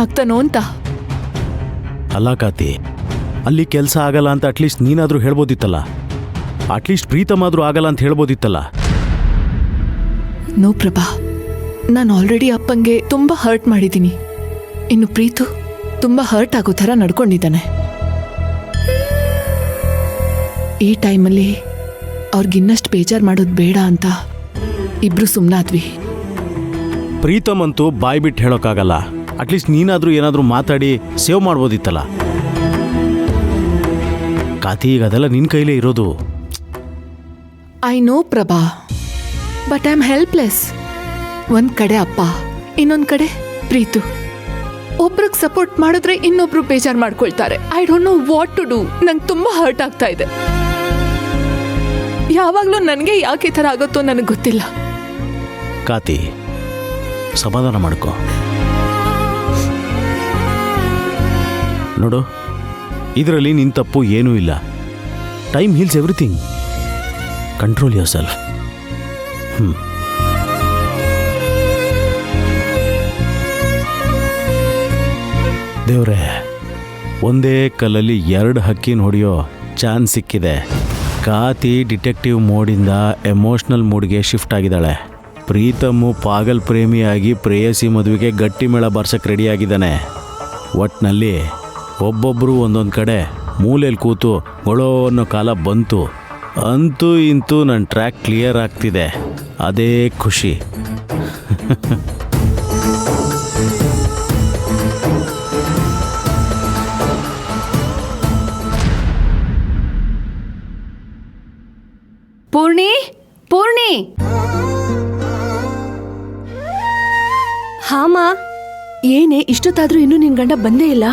ಆಗ್ತಾನೋ ಅಂತ. ಅಲ್ಲ ಕಾತಿ, ಅಲ್ಲಿ ಕೆಲಸ ಆಗಲ್ಲ ಅಂತ ಅಟ್ಲೀಸ್ಟ್ ನೀನಾದರೂ ಹೇಳ್ಬೋದಿತ್ತಲ್ಲ. ಅಟ್ಲೀಸ್ಟ್ ಪ್ರೀತಮಾದ್ರೂ ಆಗಲ್ಲ ಅಂತ ಹೇಳ್ಬೋದಿತ್ತಲ್ಲ. ನೋ ಪ್ರಭಾ, ನಾನು ಆಲ್ರೆಡಿ ಅಪ್ಪಂಗೆ ತುಂಬ ಹರ್ಟ್ ಮಾಡಿದ್ದೀನಿ. ಇನ್ನು ಪ್ರೀತು ತುಂಬ ಹರ್ಟ್ ಆಗೋ ಥರ ನಡ್ಕೊಂಡಿದ್ದಾನೆ. ಈ ಟೈಮಲ್ಲಿ ಅವ್ರಿಗಿನ್ನಷ್ಟು ಬೇಜಾರು ಮಾಡೋದು ಬೇಡ ಅಂತ ಇಬ್ರು ಸುಮ್ಮನಾದ್ವಿ. ಪ್ರೀತಮ್ ಅಂತೂ ಬಾಯ್ ಬಿಟ್ಟು ಹೇಳೋಕ್ಕಾಗಲ್ಲ. ಅಟ್ಲೀಸ್ಟ್ ನೀನಾದರೂ ಏನಾದರೂ ಮಾತಾಡಿ ಸೇವ್ ಮಾಡ್ಬೋದಿತ್ತಲ್ಲ. ಕಾತಿ, ಈಗ ಅದೆಲ್ಲ ನಿನ್ನ ಕೈಲೇ ಇರೋದು. I know Prabha, but I am helpless. ಒಂದ್ ಕಡೆ ಅಪ್ಪ, ಇನ್ನೊಂದ್ ಕಡೆ ಪ್ರೀತು. ಒಬ್ರಿಗೆ ಸಪೋರ್ಟ್ ಮಾಡಿದ್ರೆ ಇನ್ನೊಬ್ರು ಬೇಜಾರು ಮಾಡ್ಕೊಳ್ತಾರೆ. I don't know what to do. ನಂಗೆ ತುಂಬಾ ಹರ್ಟ್ ಆಗ್ತಾ ಇದೆ. ಯಾವಾಗಲೂ ನನಗೆ ಯಾಕೆ ಈ ಥರ ಆಗುತ್ತೋ ನನಗೆ ಗೊತ್ತಿಲ್ಲ. ಕಾತಿ, ಸಮಾಧಾನ ಮಾಡ್ಕೊ. ನೋಡು, ಇದರಲ್ಲಿ ನಿನ್ನ ತಪ್ಪು ಏನೂ ಇಲ್ಲ. Time heels everything. Control your self. ದೇವ್ರೆ, ಒಂದೇ ಕಲ್ಲಲ್ಲಿ 2 ಹಕ್ಕಿನ ಹೊಡೆಯೋ ಚಾನ್ಸ್ ಸಿಕ್ಕಿದೆ. ಕಾತಿ ಡಿಟೆಕ್ಟಿವ್ ಮೋಡಿಂದ ಎಮೋಷ್ನಲ್ ಮೂಡ್ಗೆ ಶಿಫ್ಟ್ ಆಗಿದ್ದಾಳೆ. ಪ್ರೀತಮ್ಮು ಪಾಗಲ್ ಪ್ರೇಮಿಯಾಗಿ ಪ್ರೇಯಸಿ ಮದುವೆಗೆ ಗಟ್ಟಿ ಮೇಳ ಬರ್ಸಕ್ಕೆ ರೆಡಿಯಾಗಿದ್ದಾನೆ. ಒಟ್ಟಿನಲ್ಲಿ ಒಬ್ಬೊಬ್ಬರು ಒಂದೊಂದು ಕಡೆ ಮೂಲೆಯಲ್ಲಿ ಕೂತು ಗೊಳೋ ಅನ್ನೋ ಕಾಲ ಬಂತು. ಅಂತೂ ಇಂತೂ ನನ್ನ ಟ್ರ್ಯಾಕ್ ಕ್ಲಿಯರ್ ಆಗ್ತಿದೆ. ಅದೇ ಖುಷಿ. ಪೂರ್ಣಿ, ಪೂರ್ಣಿ. ಹಾಮ, ಏನೇ ಇಷ್ಟೊತ್ತಾದ್ರೂ ಇನ್ನೂ ನಿನ್ ಗಂಡ ಬಂದೇ ಇಲ್ಲ?